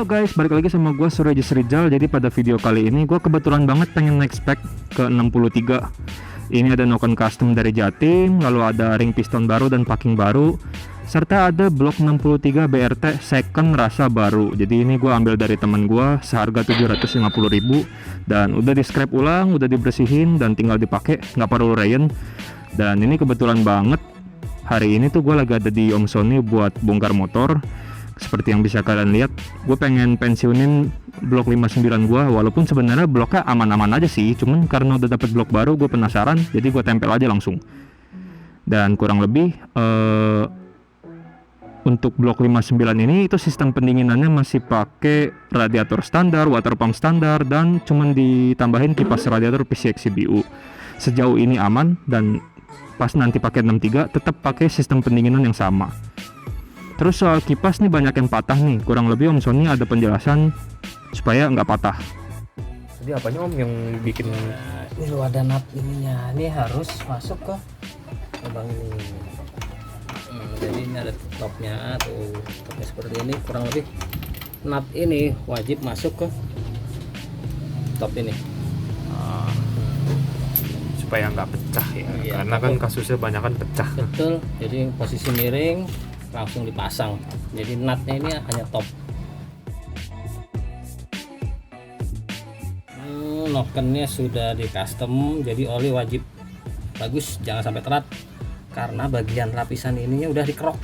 Halo guys, balik lagi sama gue Surajis Rizal. Jadi pada video kali ini gue kebetulan banget pengen naik spek ke 63. Ini ada Noken custom dari Jatim, lalu ada ring piston baru dan packing baru, serta ada blok 63 BRT second rasa baru. Jadi ini gue ambil dari temen gue seharga 750.000 dan udah di scrap ulang, udah dibersihin dan tinggal dipakai, nggak perlu rayon. Dan ini kebetulan banget hari ini tuh gue lagi ada di Om Sony buat bongkar motor. Seperti yang bisa kalian lihat, gue pengen pensiunin blok 59 gue, walaupun sebenarnya bloknya aman-aman aja sih, cuman karena udah dapet blok baru gue penasaran, jadi gue tempel aja langsung. Dan kurang lebih untuk blok 59 ini itu sistem pendinginannya masih pakai radiator standar, water pump standar, dan cuman ditambahin kipas radiator PCX CBU. Sejauh ini aman, dan pas nanti pakai 63 tetap pakai sistem pendinginan yang sama. Terus soal kipas nih banyak yang patah nih, kurang lebih Om Sony ada penjelasan supaya nggak patah. Jadi apanya Om yang bikin? Ini lo ada nut ininya, ini harus masuk ke lubang ini. Jadi ini ada topnya, topnya seperti ini, kurang lebih nut ini wajib masuk ke top ini. Supaya nggak pecah ya, Iya, karena kan kasusnya banyak kan pecah. Betul, jadi posisi miring langsung dipasang, jadi nutnya ini hanya top. Nokennya sudah di custom, jadi oli wajib bagus, jangan sampai terat karena bagian lapisan ininya udah dikerok.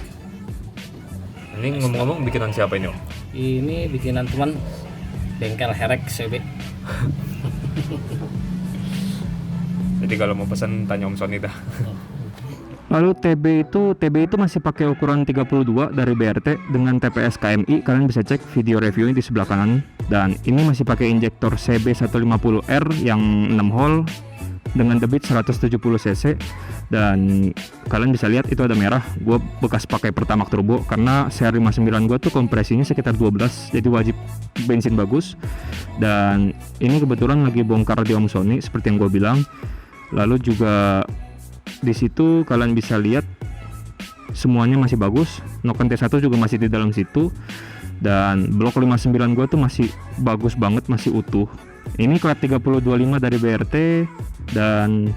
Ini ngomong-ngomong bikinan siapa ini Om? Ini bikinan teman bengkel Herek CB. Jadi kalau mau pesan tanya Om Sony dah. Lalu TB itu masih pakai ukuran 32 dari BRT dengan TPS KMI. Kalian bisa cek video reviewnya di sebelah kanan. Dan ini masih pakai injektor CB150R yang 6 hole dengan debit 170 cc. Dan kalian bisa lihat itu ada merah. Gue bekas pakai Pertamax turbo karena CR59 gue tuh kompresinya sekitar 12, jadi wajib bensin bagus. Dan ini kebetulan lagi bongkar di Om Sony seperti yang gue bilang. Lalu juga di situ kalian bisa lihat semuanya masih bagus. Noken T1 juga masih di dalam situ, dan blok 59 gua tuh masih bagus banget, masih utuh. Ini klep 3025 dari BRT dan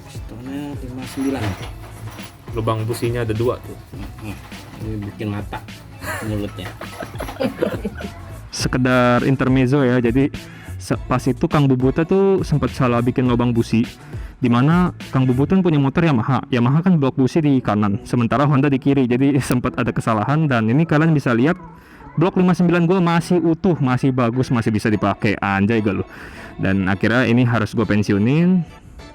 Pistonnya 59. Lubang businya ada 2 tuh. Ini bikin mata mulutnya. sekedar intermezzo ya. Jadi pas itu Kang Bubuta tuh sempat salah bikin lubang busi, dimana Kang Bubutan punya motor Yamaha kan blok busi di kanan, sementara Honda di kiri, jadi sempat ada kesalahan. Dan ini kalian bisa lihat blok 59 gue masih utuh, masih bagus, masih bisa dipakai, anjay gak lu. Dan akhirnya ini harus gue pensiunin.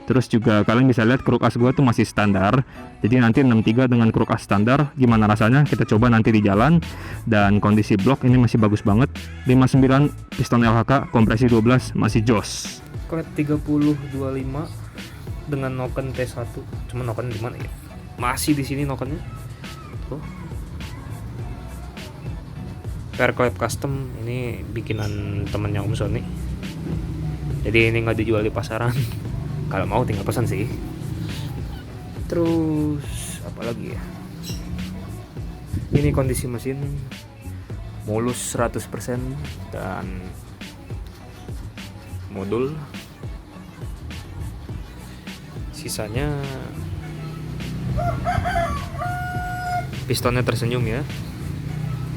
Terus juga kalian bisa lihat kruk as gue tuh masih standar, jadi nanti 63 dengan kruk as standar gimana rasanya kita coba nanti di jalan. Dan kondisi blok ini masih bagus banget, 59 piston LHK kompresi 12 masih jos. Klep 3025 dengan Noken T1. Cuma Noken di mana ya? Masih di sini Nokennya. Tuh. Pair klep custom ini bikinan temennya Om Sony. Jadi ini nggak dijual di pasaran. Kalau mau tinggal pesan sih. Terus apa lagi ya? Ini kondisi mesin mulus 100% dan modul sisanya pistonnya tersenyum ya.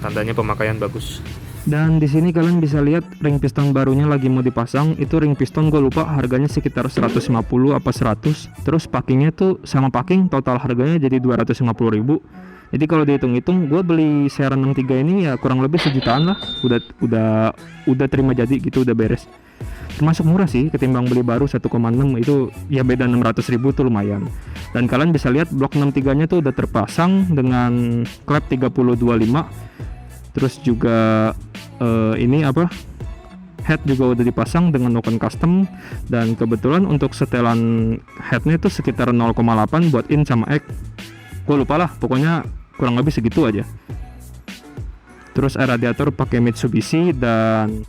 Tandanya pemakaian bagus. Dan di sini kalian bisa lihat ring piston barunya lagi mau dipasang. Itu ring piston gue lupa harganya sekitar 150 apa 100. Terus packingnya tuh sama packing total harganya jadi 250.000. Jadi kalau dihitung-hitung gue beli CR63 ini ya kurang lebih sejutaan lah. Udah terima jadi gitu, udah beres. Termasuk murah sih ketimbang beli baru 1,6, itu ya beda 600.000 tuh lumayan. Dan kalian bisa lihat blok 63 nya tuh udah terpasang dengan klep 3025. Terus juga ini apa, head juga udah dipasang dengan Noken custom. Dan kebetulan untuk setelan headnya itu sekitar 0,8 buat in sama X, gue lupa lah, pokoknya kurang lebih segitu aja. Terus air radiator pakai Mitsubishi. Dan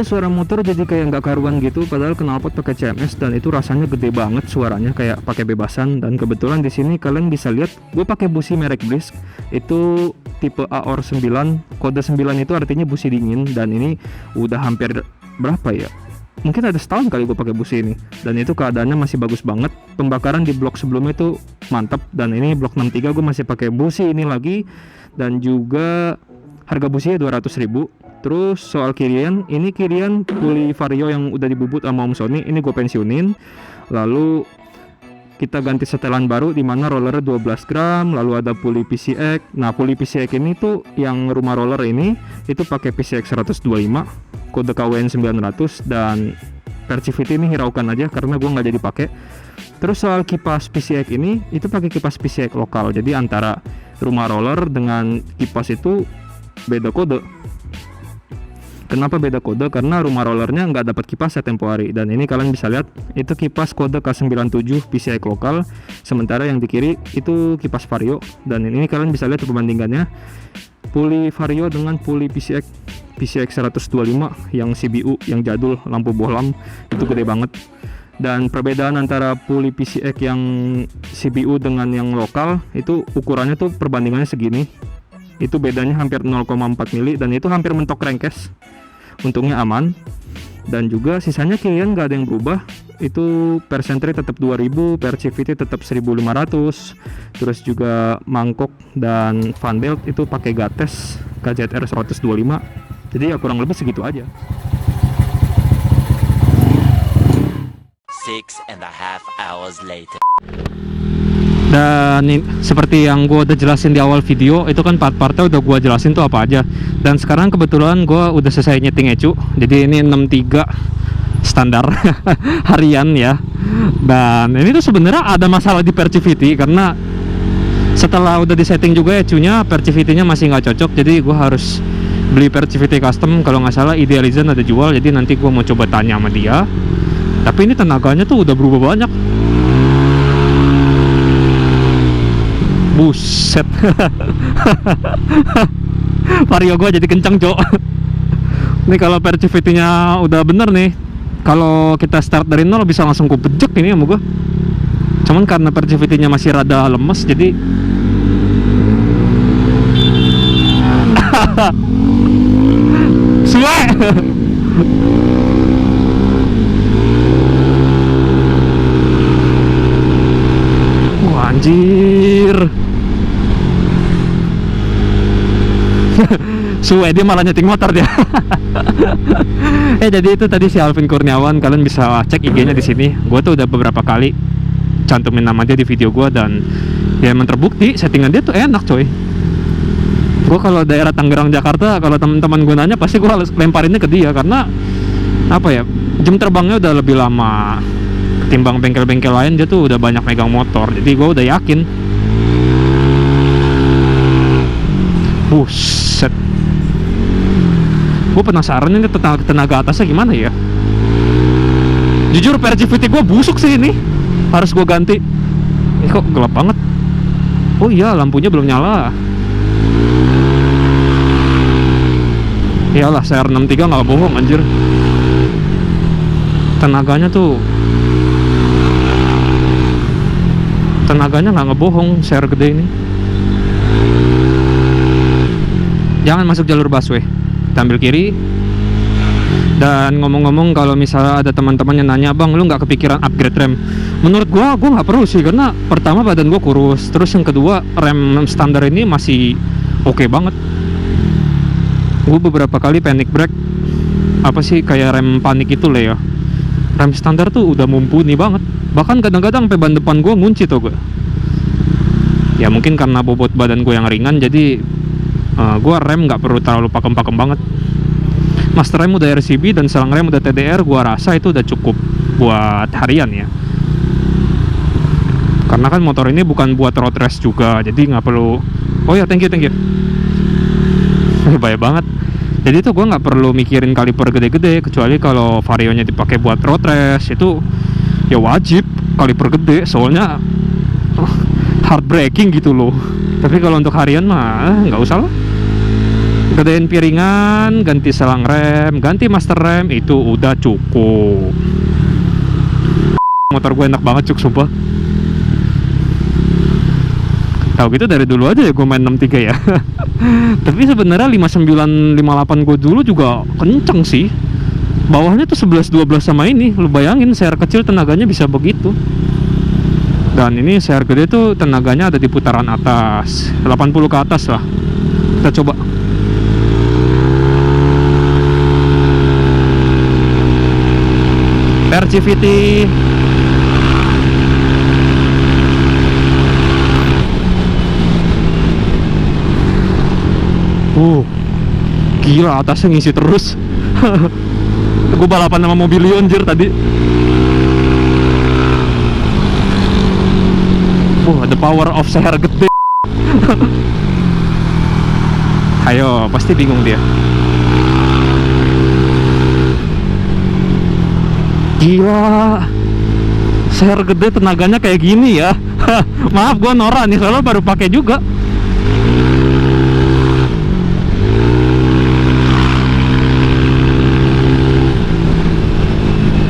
suara motor jadi kayak nggak karuan gitu, padahal knalpot pakai CMS dan itu rasanya gede banget suaranya kayak pakai bebasan. Dan kebetulan di sini kalian bisa lihat gue pakai busi merek Brisk, itu tipe AOR 9, kode 9 itu artinya busi dingin, dan ini udah hampir berapa ya? Mungkin ada setahun kali gue pakai busi ini, dan itu keadaannya masih bagus banget. Pembakaran di blok sebelumnya itu mantap, dan ini blok 63 gue masih pakai busi ini lagi, dan juga harga businya 200.000. Terus soal kirian, ini kirian puli vario yang udah dibubut sama Om Sony, ini gue pensiunin. Lalu kita ganti setelan baru di mana rollernya 12 gram, lalu ada puli PCX. Nah, puli PCX ini tuh yang rumah roller ini itu pakai PCX 125, kode KWN 900, dan Percivity ini hiraukan aja karena gue nggak jadi pakai. Terus soal kipas PCX ini itu pakai kipas PCX lokal, jadi antara rumah roller dengan kipas itu beda kode. Kenapa beda kode? Karena rumah rollernya nggak dapat kipas ya tempo hari, dan ini kalian bisa lihat itu kipas kode K97 PCX lokal, sementara yang di kiri itu kipas vario. Dan ini kalian bisa lihat perbandingannya puli vario dengan puli PCX 125 yang CBU yang jadul lampu bohlam itu gede banget. Dan perbedaan antara puli PCX yang CBU dengan yang lokal itu ukurannya tuh perbandingannya segini. Itu bedanya hampir 0,4 mili, dan itu hampir mentok crankcase. Untungnya aman. Dan juga sisanya kirian nggak ada yang berubah. Itu persentri tetap 2000, Percivity tetap 1500. Terus juga mangkok dan fan belt itu pakai Gates KZR 125. Jadi ya kurang lebih segitu aja. 6.5 hours later. Dan seperti yang gue udah jelasin di awal video, itu kan part-partnya udah gue jelasin tuh apa aja. Dan sekarang kebetulan gue udah selesai nyeting ecu, jadi ini 63 standar harian ya. Dan ini tuh sebenarnya ada masalah di Percivity, karena setelah udah disetting juga ecunya, Percivity-nya masih nggak cocok. Jadi gue harus beli Percivity custom, kalau nggak salah Idealizen ada jual, jadi nanti gue mau coba tanya sama dia. Tapi ini tenaganya tuh udah berubah banyak. Buset. Vario gua jadi kencang, Cok. Ini kalau Percivity-nya udah bener nih, kalau kita start dari nol bisa langsung kubejek ini sama gua. Cuman karena Percivity-nya masih rada lemes, jadi suwe. Wah, anjir. Suwe, dia malah nyeting motor dia. Jadi itu tadi si Alvin Kurniawan, kalian bisa cek IG-nya di sini. Gue tuh udah beberapa kali cantumin nama dia di video gue, dan ya emang terbukti settingan dia tuh enak, coy. Gue kalau daerah Tangerang Jakarta, kalau teman-teman gue nanya pasti gue harus lemparinnya ke dia, karena apa ya, jam terbangnya udah lebih lama ketimbang bengkel-bengkel lain. Dia tuh udah banyak megang motor, jadi gue udah yakin. Buset, gue penasaran ini tenaga atasnya gimana ya. Jujur Percivity gue busuk sih ini, harus gue ganti. Ini kok gelap banget. Oh iya, lampunya belum nyala. Iyalah, CR63 nggak bohong anjir. Tenaganya nggak ngebohong, CR gede ini. Jangan masuk jalur busway, ambil kiri. Dan ngomong-ngomong, kalau misalnya ada teman-teman yang nanya, bang lu nggak kepikiran upgrade rem? Menurut gua nggak perlu sih, karena pertama badan gua kurus, terus yang kedua rem standar ini masih oke banget. Gua beberapa kali panic brake, apa sih kayak rem panik itu lah ya. Rem standar tuh udah mumpuni banget, bahkan kadang-kadang sampai ban depan gua ngunci tuh gua. Ya mungkin karena bobot badan gua yang ringan, jadi gua rem nggak perlu terlalu pakem-pakem banget. Master rem udah RCB dan selang rem udah TDR, gua rasa itu udah cukup buat harian ya. Karena kan motor ini bukan buat road race juga, jadi nggak perlu. Oh ya, thank you. Bahaya banget. Jadi itu gua nggak perlu mikirin kaliper gede-gede, kecuali kalau varionya dipakai buat road race, itu ya wajib kaliper gede, soalnya heartbreaking gitu loh. Tapi kalau untuk harian mah nggak usah lah. gedein piringan, ganti selang rem, ganti master rem, itu udah cukup. Motor gue enak banget cuk, sumpah. Tahu gitu dari dulu aja ya gue main 63 ya. Tapi sebenarnya 59 58 gue dulu juga kenceng sih. Bawahnya tuh 11 12 sama ini. Lu bayangin share kecil tenaganya bisa begitu. Dan ini share gede tuh tenaganya ada di putaran atas, 80 ke atas lah. Kita coba. RGVT. Gila atasnya ngisi terus. Gue balapan sama mobil anjir tadi. The power of share gede. Ayo, pasti bingung dia. Gila, share gede tenaganya kayak gini ya. Maaf gue norak nih, soalnya baru pakai juga.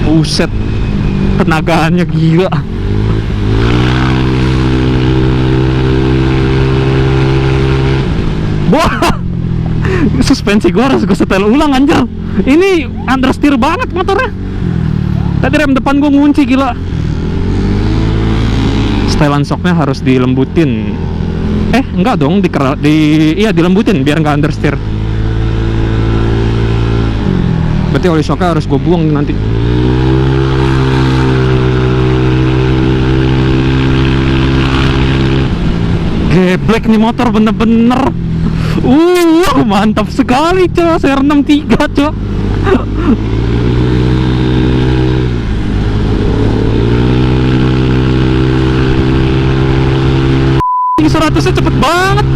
Buset, tenaganya gila. Wah, suspensi gue harus gue setel ulang anjir. Ini understeer banget motornya. Tadi rem depan gue ngunci, gila. Setelan shocknya harus dilembutin. Enggak dong, iya dilembutin biar nggak understeer. Berarti oli shocknya harus gue buang nanti. Geblek nih motor bener-bener. Mantap sekali cok, CR63 cok. Ini 100-nya cepet banget.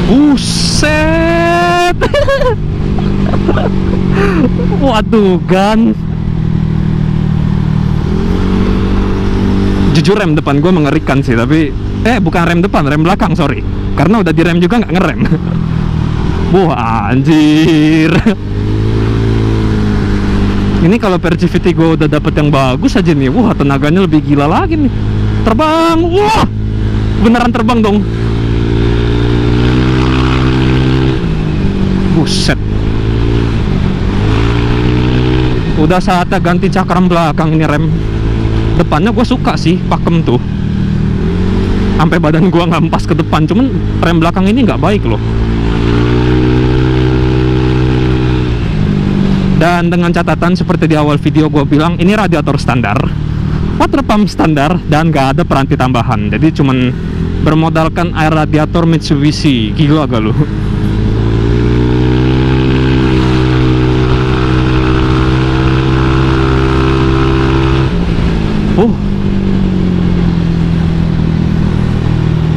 Buset. Waduh gan. Jujur rem depan gue mengerikan sih, tapi bukan rem depan, rem belakang, sorry. Karena udah direm juga nggak ngerem. Wah anjir. Ini kalau Percivity gue udah dapet yang bagus aja nih. Wah tenaganya lebih gila lagi nih. Terbang, wah beneran terbang dong. Buset. Udah saatnya ganti cakram belakang ini rem. Depannya gue suka sih, pakem tuh. Sampai badan gue ngampas ke depan, cuman rem belakang ini nggak baik loh. Dan dengan catatan seperti di awal video gue bilang, ini radiator standar, water pump standar, dan nggak ada peranti tambahan. Jadi cuman bermodalkan air radiator Mitsubishi. Gila gak lu?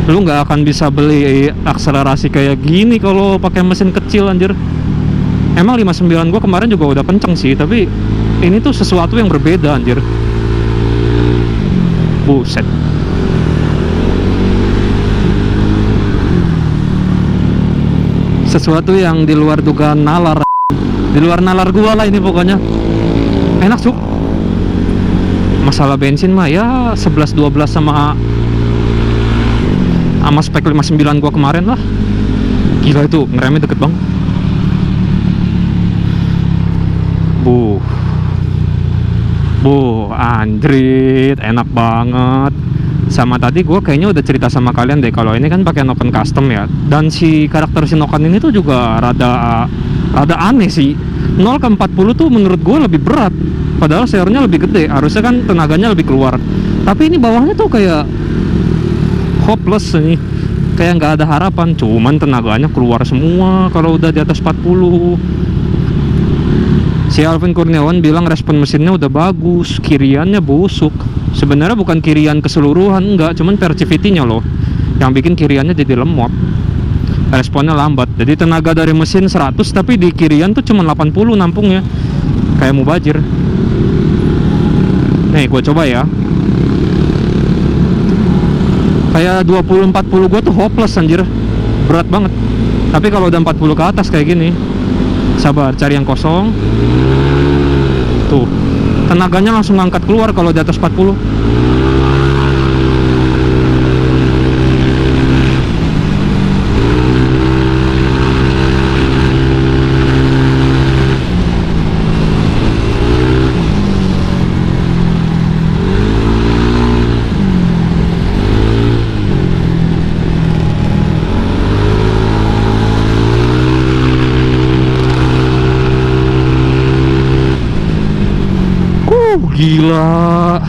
Lu nggak akan bisa beli akselerasi kayak gini kalau pakai mesin kecil anjir. Emang 59 gua kemarin juga udah kenceng sih, tapi ini tuh sesuatu yang berbeda anjir. Buset. Sesuatu yang di luar dugaan nalar. Di luar nalar gua lah ini pokoknya. Enak cuk. Masalah bensin mah ya 11-12 sama spek 59 gua kemarin lah. Gila itu ngeremnya deket banget. Anjrit, enak banget. Sama tadi gua kayaknya udah cerita sama kalian deh, kalau ini kan pakai Noken custom ya. Dan si karakter si Noken ini tuh juga rada aneh sih. 0 ke 40 tuh menurut gua lebih berat. Padahal share-nya lebih gede, harusnya kan tenaganya lebih keluar. Tapi ini bawahnya tuh kayak hopeless nih, kayak nggak ada harapan. Cuman tenaganya keluar semua kalau udah di atas 40. Si Alvin Kurniawan bilang respon mesinnya udah bagus, kiriannya busuk. Sebenarnya bukan kirian keseluruhan, enggak, cuman Percivity-nya loh yang bikin kiriannya jadi lemot, responnya lambat. Jadi tenaga dari mesin 100, tapi di kirian tuh cuma 80 nampungnya, kayak mubazir. Nih gue coba ya. Kayak 20-40 gua tuh hopeless anjir, berat banget. Tapi kalau udah 40 ke atas kayak gini, sabar, cari yang kosong. Tuh, tenaganya langsung ngangkat keluar kalau di atas 40. Gila.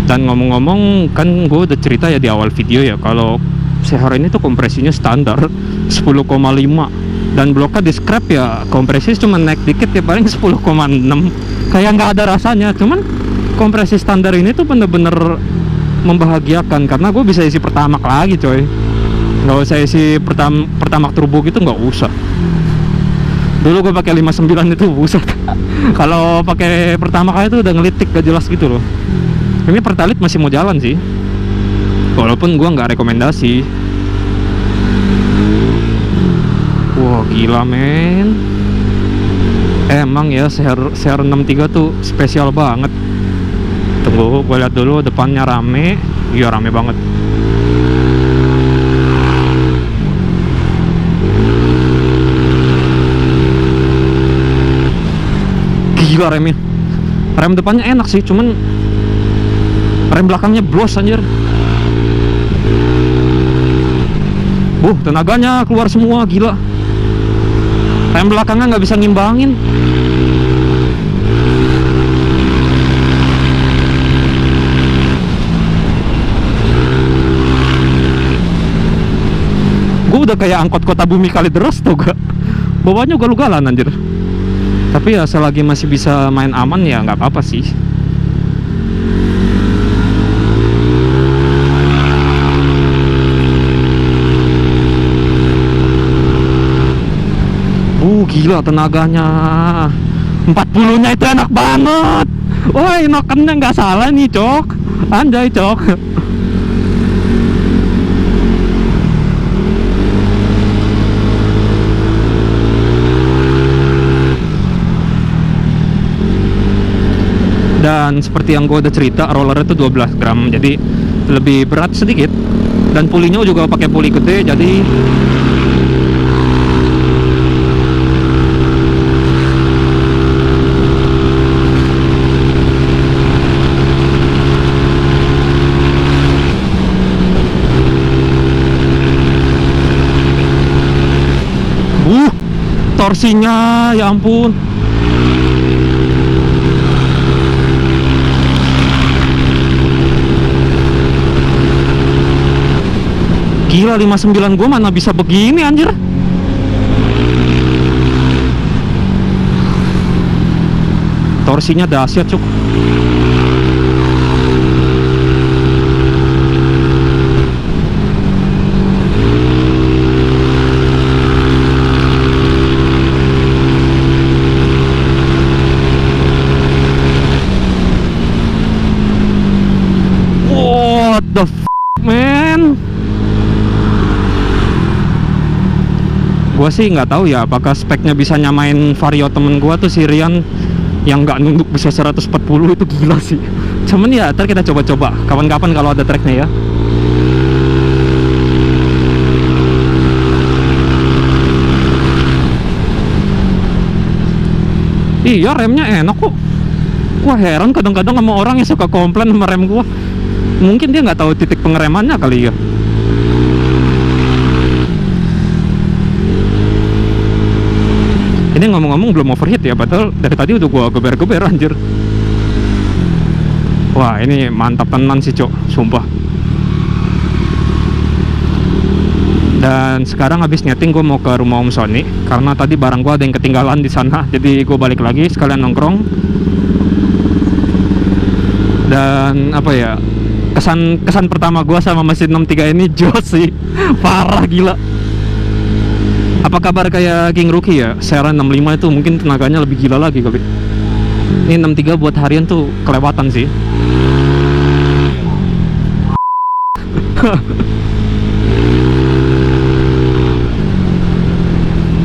Dan ngomong-ngomong, kan gue udah cerita ya di awal video ya, kalau CHR ini tuh kompresinya standar 10,5, dan bloknya di scrap ya kompresi cuma naik dikit ya, paling 10,6, kayak nggak ada rasanya. Cuman kompresi standar ini tuh bener-bener membahagiakan karena gue bisa isi Pertamax lagi coy, nggak usah isi Pertamax turbo gitu, nggak usah. Dulu gue pakai 59 itu buset. Kalau pakai Pertamax kayak itu udah ngelitik gak jelas gitu loh. Ini Pertalite masih mau jalan sih, walaupun gue nggak rekomendasi. Wah gila men. Emang ya CR63 tuh spesial banget. Tunggu gue lihat dulu depannya rame. Iya rame banget. Gila remnya. Rem depannya enak sih, cuman rem belakangnya blos anjir. Tenaganya keluar semua, gila. Rem belakangnya nggak bisa ngimbangin. Gue udah kayak angkot kota bumi kali deras tuh gak. Bawahnya ugal-ugalan anjir. Tapi ya selagi masih bisa main aman ya nggak apa-apa sih. Gila tenaganya. 40-nya itu enak banget. Woi, nokennya nggak salah nih, Cok. Anjay, Cok. Dan seperti yang gue udah cerita, rollernya itu 12 gram, jadi lebih berat sedikit. Dan pulinya juga pakai puli gede, jadi torsinya ya ampun. Gila 59 gue mana bisa begini anjir. Torsinya dahsyat cuk. What the f*** man. Gua sih nggak tahu ya apakah speknya bisa nyamain Vario temen gua tuh si Rian yang nggak nunduk bisa 140, itu gila sih. Cuman ya ntar kita coba-coba kapan-kapan kalau ada tracknya ya. Iya remnya enak kok. Gua heran kadang-kadang sama orang yang suka komplain sama rem gua. Mungkin dia nggak tahu titik pengeremannya kali ya. Ini ngomong-ngomong belum overheat ya, padahal dari tadi udah gua geber-geber anjir. Wah ini mantap tenan sih cok, sumpah. Dan sekarang habis nyeting gue mau ke rumah Om Sony karena tadi barang gua ada yang ketinggalan di sana, jadi gue balik lagi sekalian nongkrong. Dan apa ya, kesan pertama gua sama mesin 63 ini jos sih, parah gila. Apa kabar kayak King Rookie ya? CR 65 itu mungkin tenaganya lebih gila lagi kali. Ini 63 buat harian tuh kelewatan sih.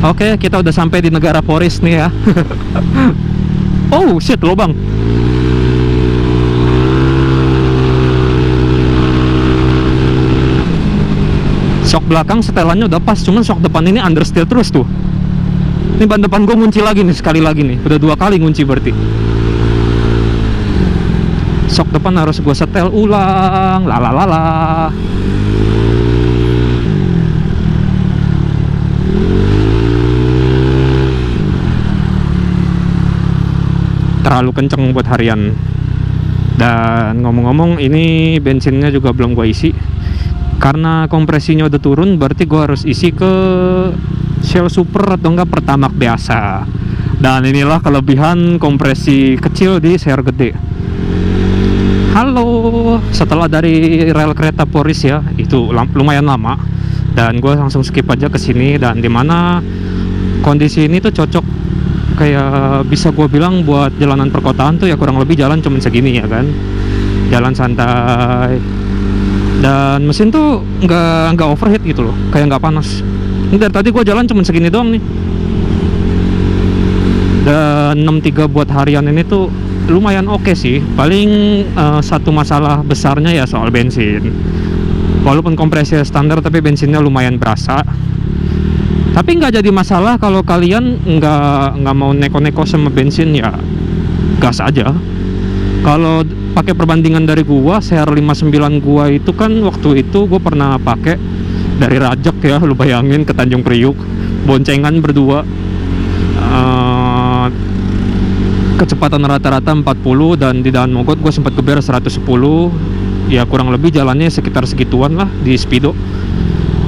Oke, kita udah sampai di negara Forest nih ya. Oh shit, lubang. Shock belakang setelannya udah pas, cuman shock depan ini understeer terus tuh. Ini ban depan gue ngunci lagi nih, sekali lagi nih. Udah 2 kali ngunci berarti. Shock depan harus gue setel ulang. Lalalala. Terlalu kenceng buat harian. Dan ngomong-ngomong, ini bensinnya juga belum gue isi. Karena kompresinya udah turun, berarti gue harus isi ke Shell Super atau enggak Pertamax biasa. Dan inilah kelebihan kompresi kecil di Shell gede. Halo, setelah dari rel kereta Poris ya, itu lumayan lama. Dan gue langsung skip aja ke sini, dan dimana kondisi ini tuh cocok, kayak bisa gue bilang buat jalanan perkotaan tuh ya, kurang lebih jalan cuman segini ya kan, jalan santai. Dan mesin tuh nggak overheat gitu loh, kayak nggak panas. Ini dari tadi gue jalan cuman segini doang nih. Dan 63 buat harian ini tuh lumayan oke sih. Paling satu masalah besarnya ya soal bensin. Walaupun kompresi standar, tapi bensinnya lumayan berasa. Tapi nggak jadi masalah kalau kalian nggak mau neko-neko sama bensin, ya gas aja. Kalau pakai perbandingan dari gua, CR59 gua itu kan waktu itu gua pernah pakai dari Rajak ya, lu bayangin, ke Tanjung Priuk, boncengan berdua, kecepatan rata-rata 40, dan di Daan Mogot gua sempat geber 110. Ya kurang lebih jalannya sekitar segituan lah di Speedo.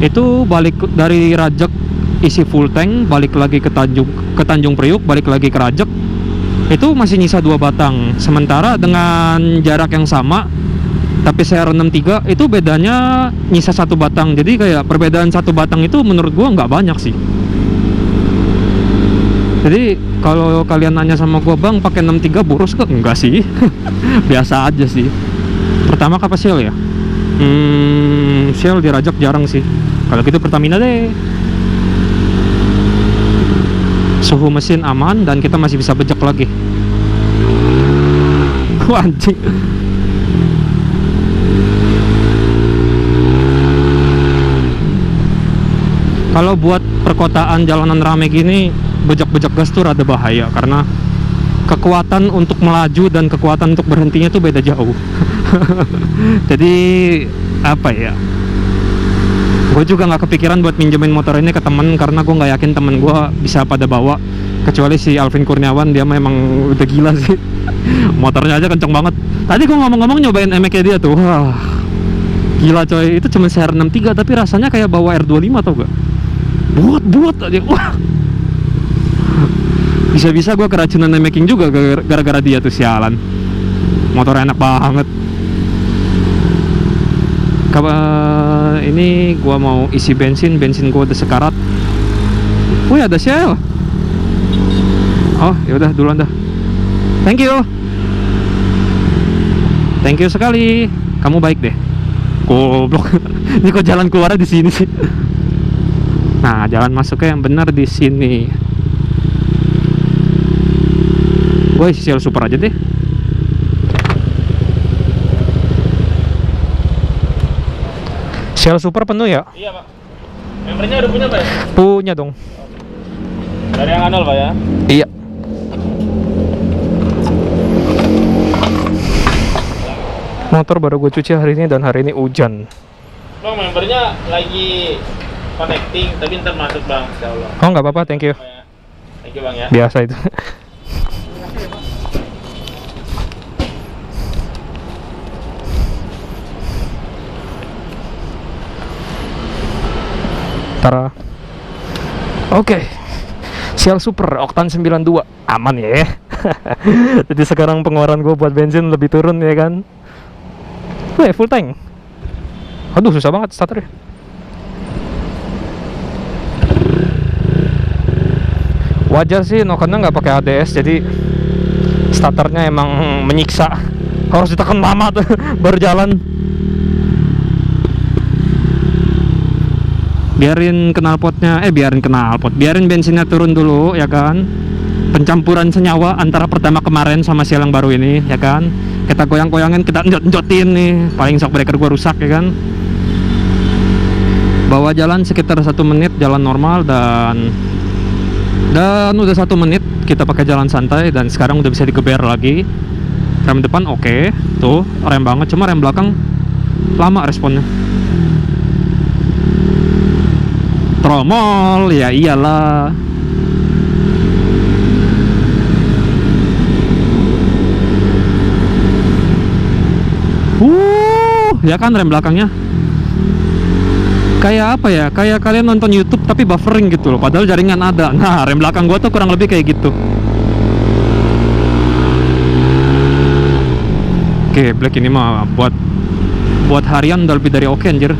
Itu balik dari Rajak isi full tank, balik lagi ke Tanjung Priuk, balik lagi ke Rajak, itu masih nyisa 2 batang. Sementara dengan jarak yang sama tapi CR63 itu bedanya nyisa 1 batang. Jadi kayak perbedaan 1 batang itu menurut gua nggak banyak sih. Jadi kalau kalian nanya sama gua, bang pakai 63 boros ke? Enggak sih. Biasa aja sih. Pertama apa Shell ya? Shell di Rajak jarang sih. Kalau gitu Pertamina deh. Suhu mesin aman dan kita masih bisa bejek lagi. Wah, anjing. Kalau buat perkotaan jalanan rame gini, bejek-bejek gas tuh rada bahaya, karena kekuatan untuk melaju dan kekuatan untuk berhentinya tuh beda jauh. Jadi apa ya, gue juga nggak kepikiran buat minjemin motor ini ke temen, karena gue nggak yakin temen gue bisa pada bawa, kecuali si Alvin Kurniawan. Dia memang udah gila sih. Motornya aja kenceng banget. Tadi gue ngomong-ngomong nyobain MX-nya dia tuh, wah gila coy. Itu cuma CR63 tapi rasanya kayak bawa R25 tau gak, buat aja. Wah, bisa-bisa gue keracunan nemaking juga gara-gara dia tuh, sialan. Motor enak banget. Ini gua mau isi bensin gua udah sekarat. Wih, ada Shell. Oh, yaudah duluan dah. Thank you sekali. Kamu baik deh. Goblok. Ini kok jalan keluarnya di sini sih? Nah, jalan masuknya yang benar di sini. Gue isi Shell Super aja deh. Shell Super penuh ya? Iya pak. Membernya udah punya pak ya? Punya dong. Dari yang anol pak ya? Iya. Motor baru gue cuci hari ini, dan hari ini hujan. Bang, membernya lagi connecting, tapi ntar masuk bang, insyaallah. Oh nggak apa-apa, thank you. Thank you bang ya. Biasa itu. Tara. Oke. Shell Super oktan 92 aman ya. Jadi sekarang pengeluaran gue buat bensin lebih turun ya kan. Weh, full tank. Aduh, susah banget starternya. Wajar sih Nokannya nggak pakai ADS, jadi starternya emang menyiksa. Harus ditekan lama tuh baru jalan. biarin biarin bensinnya turun dulu ya kan, pencampuran senyawa antara pertama kemarin sama sial yang baru ini ya kan, kita goyang-goyangin, kita njot-njotin nih, paling shock breaker gua rusak ya kan. Bawa jalan sekitar 1 menit jalan normal, dan udah 1 menit kita pakai jalan santai, dan sekarang udah bisa digeber lagi. Rem depan oke, tuh rem banget, cuma rem belakang lama responnya. Tromol, ya iyalah. Ya kan rem belakangnya kayak apa ya, kayak kalian nonton YouTube tapi buffering gitu loh, padahal jaringan ada. Nah, rem belakang gua tuh kurang lebih kayak gitu. Oke, black ini mah buat harian udah lebih dari oke anjir.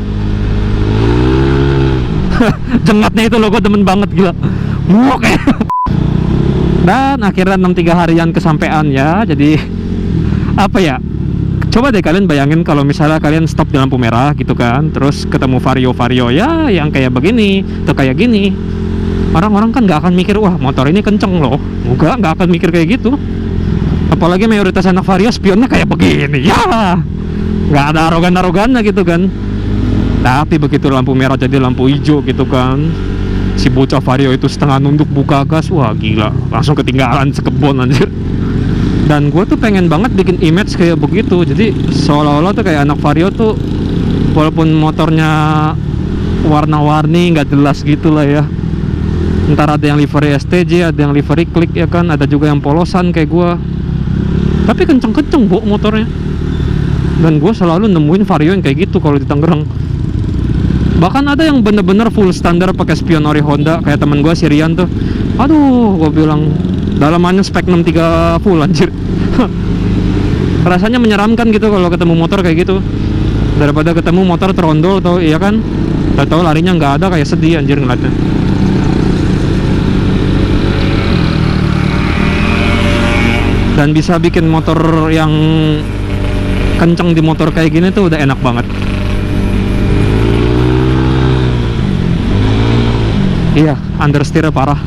Jengatnya itu loh, gua demen banget, gila. Oke. Dan akhirnya 63 harian kesampean ya. Jadi apa ya, coba deh kalian bayangin kalau misalnya kalian stop di lampu merah gitu kan, terus ketemu vario ya yang kayak begini atau kayak gini. Orang-orang kan nggak akan mikir, wah motor ini kenceng loh. Nggak akan mikir kayak gitu. Apalagi mayoritas anak vario spionnya kayak begini ya, nggak ada arogan-arogannya gitu kan. Tapi begitu lampu merah jadi lampu hijau gitu kan, si bocah vario itu setengah nunduk buka gas, wah gila, langsung ketinggalan sekebon anjir. Dan gue tuh pengen banget bikin image kayak begitu, jadi seolah-olah tuh kayak anak vario tuh walaupun motornya warna-warni nggak jelas gitu lah ya, ntar ada yang livery STJ, ada yang livery klik ya kan, ada juga yang polosan kayak gue, tapi kenceng-kenceng bu motornya. Dan gue selalu nemuin vario yang kayak gitu kalau di Tangerang. Bahkan ada yang bener-bener full standar pakai spion ori Honda, kayak temen gue si Rian tuh. Aduh, gue bilang dalamannya spek 63 full anjir. Rasanya menyeramkan gitu kalau ketemu motor kayak gitu, daripada ketemu motor terondol atau iya kan, tahu larinya nggak ada, kayak sedih anjir ngeliatnya. Dan bisa bikin motor yang kenceng di motor kayak gini tuh udah enak banget. Iya, understeer parah.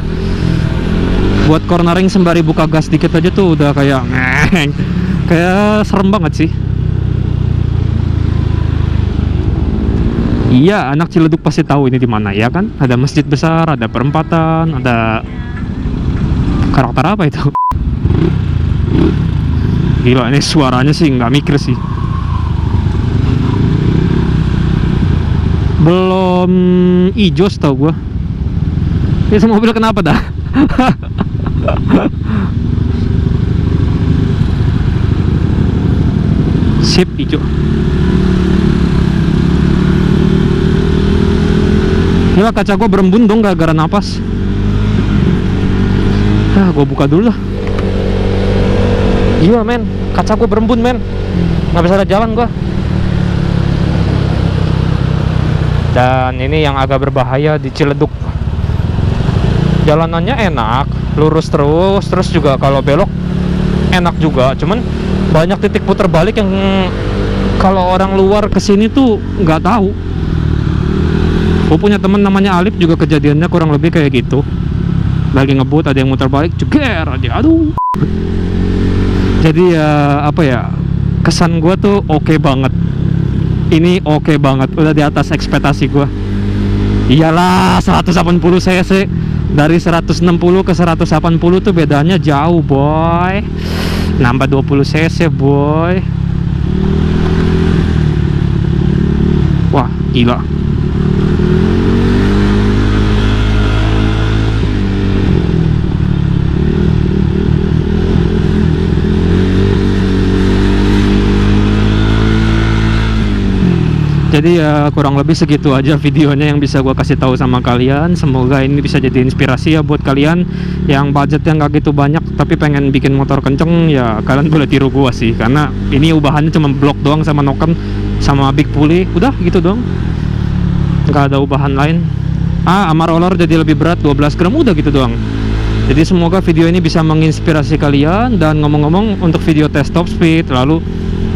Buat cornering sembari buka gas dikit aja tuh udah kayak kayak serem banget sih. Iya, anak Ciledug pasti tahu ini di mana ya kan? Ada masjid besar, ada perempatan, ada karakter apa itu? Gila, ini suaranya sih nggak mikir sih. Belum ijo tau gua. Ini mobil kenapa dah? Sip hijau. Gila, kaca gue berembun dong gara-gara napas. Gue buka dulu lah. Gila men, kaca gue berembun men, nggak bisa ada jalan gue. Dan ini yang agak berbahaya di Ciledug. Jalanannya enak, lurus terus juga kalau belok enak juga, cuman banyak titik putar balik yang kalau orang luar kesini tuh nggak tahu. Gue punya temen namanya Alif juga, kejadiannya kurang lebih kayak gitu. Lagi ngebut ada yang muter balik, jeger aja, aduh. Jadi ya apa ya, kesan gue tuh oke banget. Ini oke banget, udah di atas ekspektasi gue. Iyalah 180 cc. Dari 160 ke 180 tuh bedanya jauh boy. Nambah 20 cc boy. Wah gila. Jadi ya kurang lebih segitu aja videonya yang bisa gue kasih tahu sama kalian. Semoga ini bisa jadi inspirasi ya buat kalian yang budgetnya nggak gitu banyak tapi pengen bikin motor kenceng. Ya kalian boleh tiru gue sih, karena ini ubahannya cuma blok doang sama noken sama big pulley, udah gitu doang, nggak ada ubahan lain. Sama roller jadi lebih berat 12 gram, udah gitu doang. Jadi semoga video ini bisa menginspirasi kalian. Dan ngomong-ngomong, untuk video test top speed lalu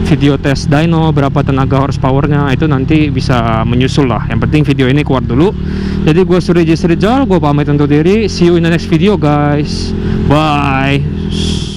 video tes dyno berapa tenaga horsepowernya itu nanti bisa menyusul lah. Yang penting video ini keluar dulu. Jadi gue Surya Rizal, gue pamit undur diri. See you in the next video guys. Bye.